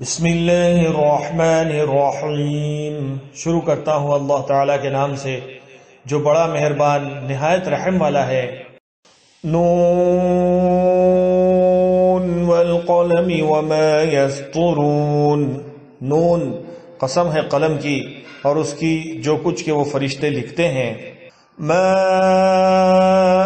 بسم اللہ الرحمن الرحیم۔ شروع کرتا ہوں اللہ تعالیٰ کے نام سے جو بڑا مہربان نہایت رحم والا ہے۔ نون والقلم وما یسطرون۔ نون قسم ہے قلم کی اور اس کی جو کچھ کہ وہ فرشتے لکھتے ہیں۔ ما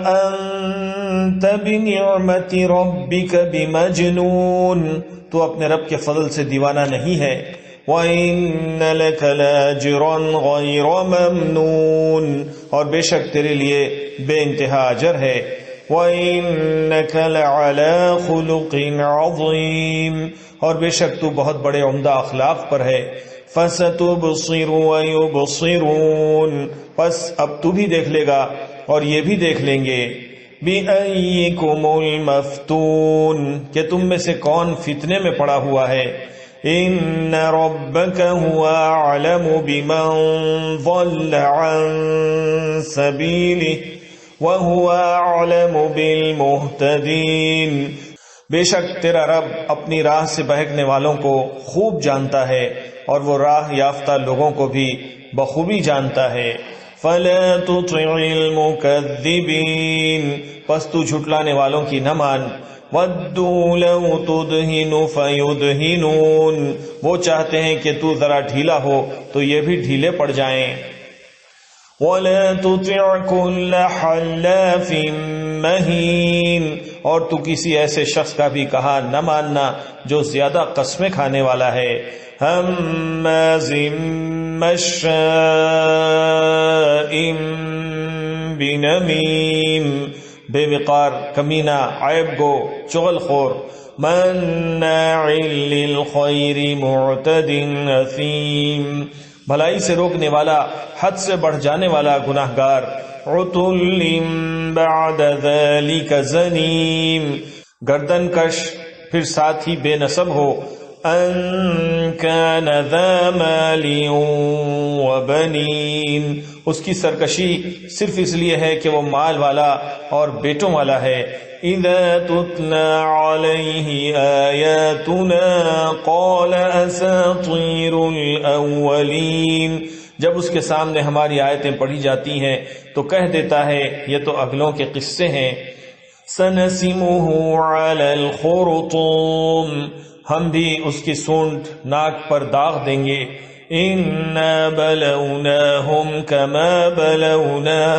انت بنعمت ربک بمجنون۔ تو اپنے رب کے فضل سے دیوانہ نہیں ہے۔ وَإِنَّ لَكَ لَأَجْرًا غَيْرَ مَمْنُونٍ، اور بے شک تیرے لیے بے انتہا اجر ہے۔ وَإِنَّكَ لَعَلَى خُلُقٍ عَظِيمٍ، اور بے شک تو بہت بڑے عمدہ اخلاق پر ہے۔ فَسَتُبْصِرُ وَيُبْصِرُونَ، پس اب تو بھی دیکھ لے گا اور یہ بھی دیکھ لیں گے۔ بِأَيِّكُمُ الْمَفْتُونُ، کہ تم میں سے کون فتنے میں پڑا ہوا ہے۔ إِنَّ رَبَّكَ هُوَ أَعْلَمُ بِمَنْ ضَلَّ عَنْ سَبِيلِهِ وَهُوَ أَعْلَمُ بِالْمُهْتَدِينَ، بے شک تیرا رب اپنی راہ سے بہکنے والوں کو خوب جانتا ہے اور وہ راہ یافتہ لوگوں کو بھی بخوبی جانتا ہے۔ فَلَا تُطِعِ الْمُكَذِّبِينَ، پس تو جھٹلانے والوں کی نہ مان۔ وَدُّوا لَوْ تُدْهِنُ فَيُدْهِنُونَ، وہ چاہتے ہیں کہ تو ذرا ڈھیلا ہو تو یہ بھی ڈھیلے پڑ جائیں۔ وَلَا تُطِعْ كُلَّ حَلَّافٍ مَّهِينٍ، اور تو کسی ایسے شخص کا بھی کہا نہ ماننا جو زیادہ قسمیں کھانے والا ہے۔ ہَمَّازٍ مَّشَّاءٍ بِنَمِيمٍ، بے وقار، کمینہ، عیب گو، چغل خور۔ مَنَّاعٍ لِلْخَيْرِ مُعْتَدٍ أَثِيمٍ، بھلائی سے روکنے والا، حد سے بڑھ جانے والا گناہگار۔ عُتُلٍّ بَعْدَ ذَلِكَ زَنِيمٍ، گردن کش پھر ساتھ ہی بے نسب ہو۔ أَن كَانَ ذَا مَالٍ وَبَنِينَ، اس کی سرکشی صرف اس لیے ہے کہ وہ مال والا اور بیٹوں والا ہے۔ إِذَا تُتْلَى عَلَيْهِ آيَاتُنَا قَالَ أَسَاطِيرُ الْأَوَّلِينَ، جب اس کے سامنے ہماری آیتیں پڑھی جاتی ہیں تو کہہ دیتا ہے یہ تو اگلوں کے قصے ہیں۔ سَنَسِمُهُ عَلَى الْخُرُطُومِ، ہم بھی اس کی سونڈ ناک پر داغ دیں گے۔ إِنَّا بَلَوْنَاهُمْ كَمَا بَلَوْنَا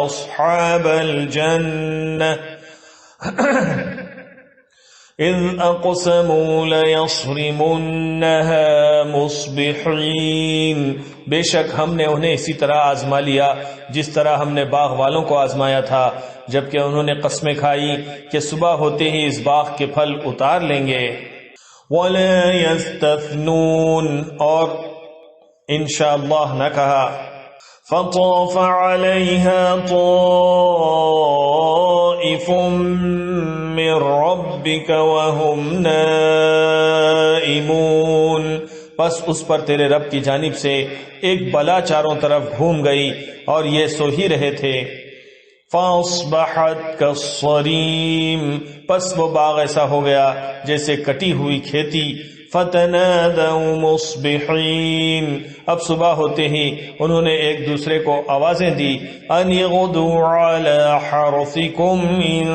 أَصْحَابَ الْجَنَّةِ إِذْ أَقْسَمُوا لَيَصْرِمُنَّهَا مُصْبِحِينَ، بے شک ہم نے انہیں اسی طرح آزما لیا جس طرح ہم نے باغ والوں کو آزمایا تھا، جبکہ انہوں نے قسمیں کھائی کہ صبح ہوتے ہی اس باغ کے پھل اتار لیں گے۔ وَلَا يَسْتَثْنُونَ، اور انشاءاللہ نہ کہا۔ فَطَافَ عَلَيْهَا طَائِفٌ مِّن رَّبِّكَ وَهُمْ نَائِمُونَ، پس اس پر تیرے رب کی جانب سے ایک بلا چاروں طرف گھوم گئی اور یہ سو ہی رہے تھے۔ فَأَصْبَحَتْ كَالصَّرِيمِ، پس وہ باغ ایسا ہو گیا جیسے کٹی ہوئی کھیتی۔ فَتَنَادَوْا مُصْبِحِينَ، اب صبح ہوتے ہی انہوں نے ایک دوسرے کو آوازیں دی۔ أَنِ اغْدُوا عَلَى حَرْثِكُمْ إِن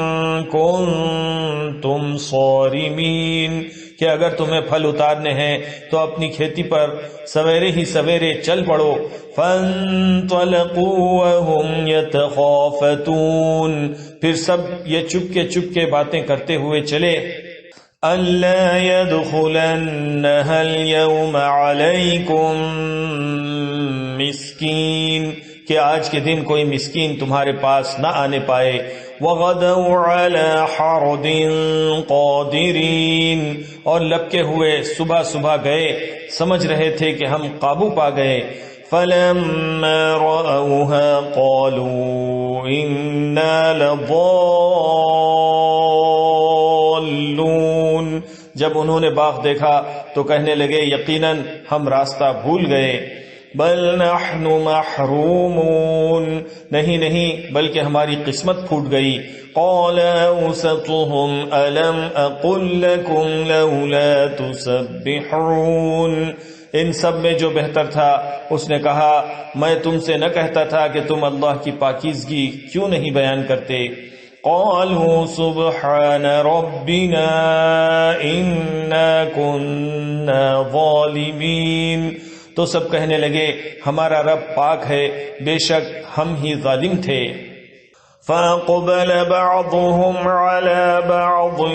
كُنتُمْ صَارِمِينَ، کہ اگر تمہیں پھل اتارنے ہیں تو اپنی کھیتی پر سویرے ہی سویرے چل پڑو۔ فَانطَلَقُوا وَهُمْ يَتَخَافَتُونَ، پھر سب یہ چپکے چپکے باتیں کرتے ہوئے چلے۔ أَلَّا يَدْخُلَنَّهَا الْيَوْمَ عَلَيْكُمْ مِسْكِينٌ، کہ آج کے دن کوئی مسکین تمہارے پاس نہ آنے پائے۔ وَغَدَوْا عَلَى حَرْدٍ قَادِرِينَ، اور لپکے ہوئے صبح صبح گئے، سمجھ رہے تھے کہ ہم قابو پا گئے۔ فَلَمَّا رَأَوْهَا قَالُوا إِنَّا لَضَالُّونَ، جب انہوں نے باغ دیکھا تو کہنے لگے یقیناً ہم راستہ بھول گئے۔ بل نحن محرومون، نہیں بلکہ ہماری قسمت پھوٹ گئی۔ قال أوسطهم ألم أقل لكم لولا تسبحون. ان سب میں جو بہتر تھا اس نے کہا میں تم سے نہ کہتا تھا کہ تم اللہ کی پاکیزگی کیوں نہیں بیان کرتے. قالوا سبحان ربنا إنا كنا ظالمین. تو سب کہنے لگے ہمارا رب پاک ہے، بے شک ہم ہی ظالم تھے. فَأَقْبَلَ بَعْضُهُمْ عَلَى بَعْضٍ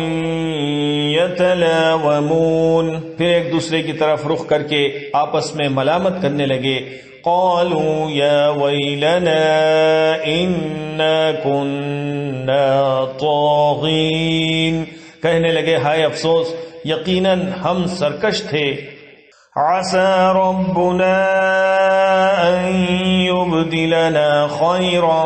يَتَلَاوَمُونَ. پھر ایک دوسرے کی طرف رخ کر کے آپس میں ملامت کرنے لگے. قَالُوا يَا وَيْلَنَا إِنَّا كُنَّا طَاغِينَ. کہنے لگے ہائے افسوس، یقیناً ہم سرکش تھے. عَسَى رَبُّنَا أَن يُبْدِلَنَا خَيْرًا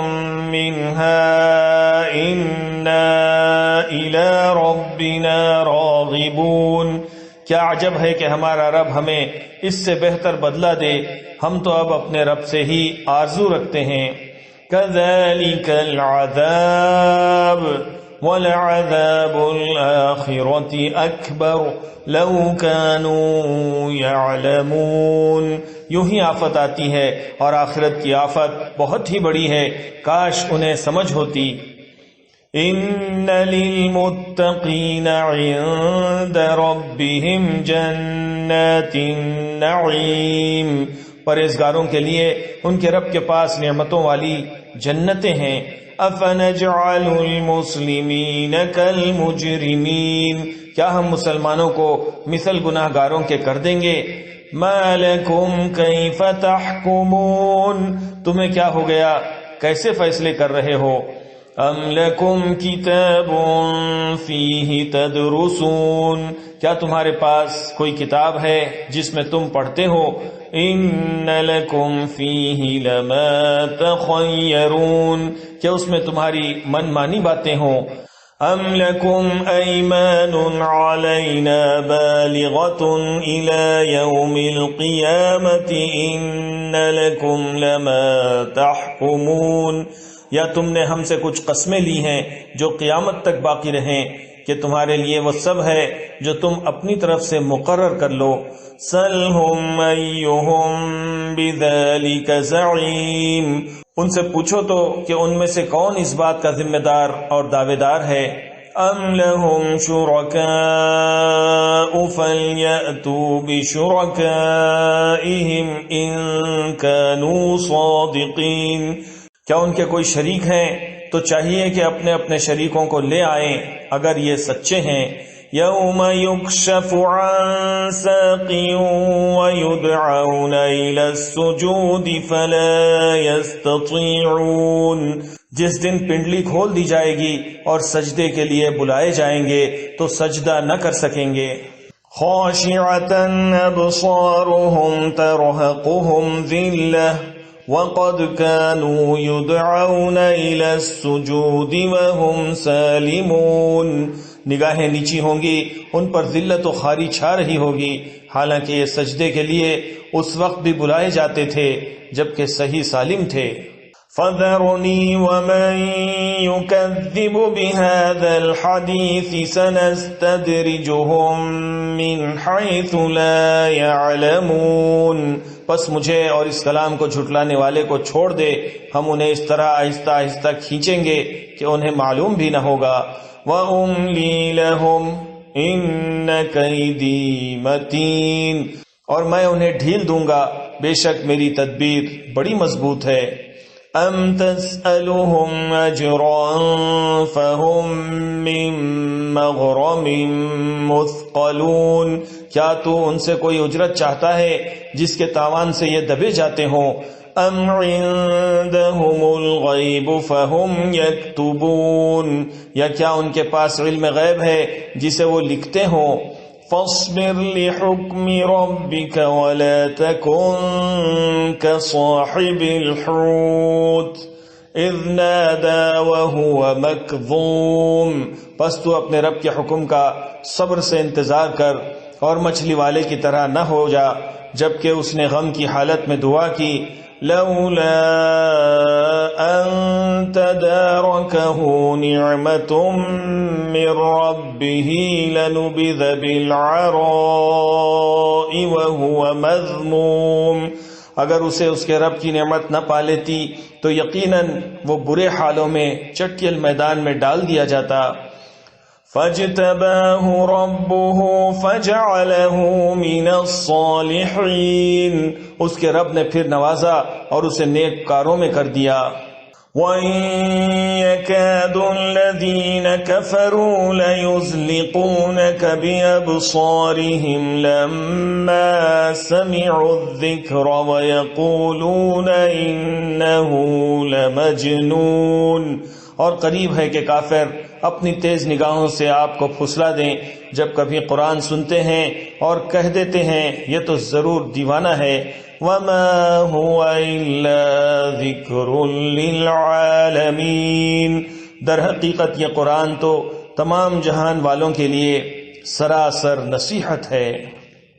مِنْهَا إِنَّا إِلَى رَبِّنَا رَاغِبُونَ. کیا عجب ہے کہ ہمارا رب ہمیں اس سے بہتر بدلہ دے، ہم تو اب اپنے رب سے ہی آرزو رکھتے ہیں. كَذَلِكَ الْعَذَابُ وَلَعَذَابُ الْآخِرَةِ أَكْبَرُ لَوْ كَانُوا يَعْلَمُونَ. یوں ہی آفت آتی ہے اور آخرت کی آفت بہت ہی بڑی ہے، کاش انہیں سمجھ ہوتی. إِنَّ لِلْمُتَّقِينَ عِندَ رَبِّهِمْ جَنَّاتِ النَّعِيمِ. پرہیزگاروں کے لیے ان کے رب کے پاس نعمتوں والی جنتیں ہیں. أَفَنَجْعَلُ الْمُسْلِمِينَ كَالْمُجْرِمِينَ. کیا ہم مسلمانوں کو مثل گناہ گاروں کے کر دیں گے؟ مَا لَكُمْ كَيْفَ تَحْكُمُونَ. تمہیں کیا ہو گیا، کیسے فیصلے کر رہے ہو؟ أَمْ لَكُمْ كِتَابٌ فِيهِ تَدْرُسُونَ. کیا تمہارے پاس کوئی کتاب ہے جس میں تم پڑھتے ہو؟ إِنَّ لَكُمْ فِيهِ لَمَا تَخَيَّرُونَ. کیا اس میں تمہاری من مانی باتیں ہوں؟ أَمْ لَكُمْ أَيْمَانٌ عَلَيْنَا بَالِغَةٌ إِلَى يَوْمِ الْقِيَامَةِ إِنَّ لَكُمْ لَمَا تَحْكُمُونَ. یا تم نے ہم سے کچھ قسمیں لی ہیں جو قیامت تک باقی رہیں کہ تمہارے لیے وہ سب ہے جو تم اپنی طرف سے مقرر کر لو. سَلْهُمْ أَيُّهُمْ بِذَلِكَ زَعِيمٌ. ان سے پوچھو تو کہ ان میں سے کون اس بات کا ذمہ دار اور دعوے دار ہے. أَمْ لَهُمْ شُرَكَاءُ فَلْيَأْتُوا بِشُرَكَائِهِمْ إِن كَانُوا صَادِقِينَ. کیا ان کے کوئی شریک ہیں؟ تو چاہیے کہ اپنے اپنے شریکوں کو لے آئیں اگر یہ سچے ہیں. يَوْمَ يُكْشَفُ عَن سَاقٍ وَيُدْعَوْنَ إِلَى السُّجُودِ فَلَا يَسْتَطِيعُونَ. جس دن پنڈلی کھول دی جائے گی اور سجدے کے لیے بلائے جائیں گے تو سجدہ نہ کر سکیں گے. خَاشِعَةً أَبْصَارُهُمْ تَرْهَقُهُمْ ذِلَّةٌ وَقَدْ كَانُوا يُدْعَوْنَ إِلَى السُّجُودِ وَهُمْ سَالِمُونَ. نگاہیں نیچی ہوں گی، ان پر ذلت و خواری چھا رہی ہوگی، حالانکہ یہ سجدے کے لیے اس وقت بھی بلائے جاتے تھے جبکہ صحیح سالم تھے. فَذَرُنِي وَمَن يُكَذِّبُ بِهَذَا الْحَدِيثِ سَنَسْتَدْرِجُهُم مِّنْ حَيْثُ لَا يَعْلَمُونَ. پس مجھے اور اس کلام کو جھٹلانے والے کو چھوڑ دے، ہم انہیں اس طرح آہستہ آہستہ کھینچیں گے کہ انہیں معلوم بھی نہ ہوگا. وَأُمْلِي لَهُمْ إِنَّ كَيْدِي مَتِينٌ. اور میں انہیں ڈھیل دوں گا، بے شک میری تدبیر بڑی مضبوط ہے. أَمْ تَسْأَلُهُمْ أَجْرًا فَهُمْ مِنْ مَغْرَمٍ مُثْقَلُونَ. کیا تو ان سے کوئی اجرت چاہتا ہے جس کے تاوان سے یہ دبے جاتے ہوں؟ أَمْ عِنْدَهُمُ الْغَيْبُ فَهُمْ يَكْتُبُونَ. یا کیا ان کے پاس علم غیب ہے جسے وہ لکھتے ہوں؟ فاصبر لحكم ربك ولا تكن كصاحب الحوت اذ نادى وهو مكظوم. پس تو اپنے رب کے حکم کا صبر سے انتظار کر اور مچھلی والے کی طرح نہ ہو جا جبکہ اس نے غم کی حالت میں دعا کی. لولا ان تداركه نعمة من ربه لنبذ بالعراء وهو مذموم. اگر اسے اس کے رب کی نعمت نہ پا لیتی تو یقیناً وہ برے حالوں میں چٹیل میدان میں ڈال دیا جاتا. فاجتباہ ربہ فجعلہ من الصالحین. اس کے رب نے پھر نوازا اور اسے نیک کاروں میں کر دیا. وَإِن يَكَادُ الَّذِينَ كَفَرُوا لَيُزْلِقُونَكَ بِأَبْصَارِهِمْ لَمَّا سَمِعُوا الذِّكْرَ وَيَقُولُونَ إِنَّهُ لَمَجْنُونَ. اور قریب ہے کہ کافر اپنی تیز نگاہوں سے آپ کو پھسلا دیں جب کبھی قرآن سنتے ہیں اور کہہ دیتے ہیں یہ تو ضرور دیوانہ ہے. وَمَا هُوَ إِلَّا ذِكْرٌ لِلْعَالَمِينَ. در حقیقت یہ قرآن تو تمام جہان والوں کے لیے سراسر نصیحت ہے.